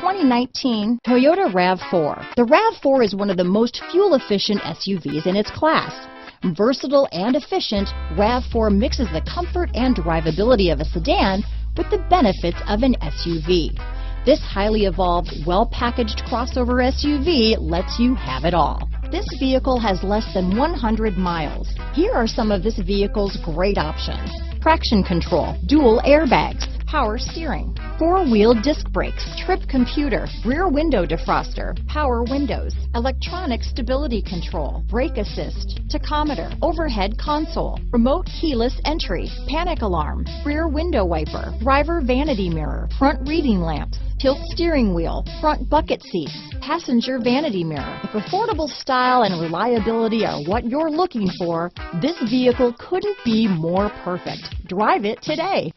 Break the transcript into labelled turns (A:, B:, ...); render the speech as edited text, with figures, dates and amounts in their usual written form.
A: 2019 Toyota RAV4. The RAV4 is one of the most fuel-efficient SUVs in its class. Versatile and efficient, RAV4 mixes the comfort and drivability of a sedan with the benefits of an SUV. This highly evolved, well-packaged crossover SUV lets you have it all. This vehicle has less than 100 miles. Here are some of this vehicle's great options: traction control, dual airbags, power steering, four-wheel disc brakes, trip computer, rear window defroster, power windows, electronic stability control, brake assist, tachometer, overhead console, remote keyless entry, panic alarm, rear window wiper, driver vanity mirror, front reading lamps, tilt steering wheel, front bucket seats, passenger vanity mirror. If affordable style and reliability are what you're looking for, this vehicle couldn't be more perfect. Drive it today.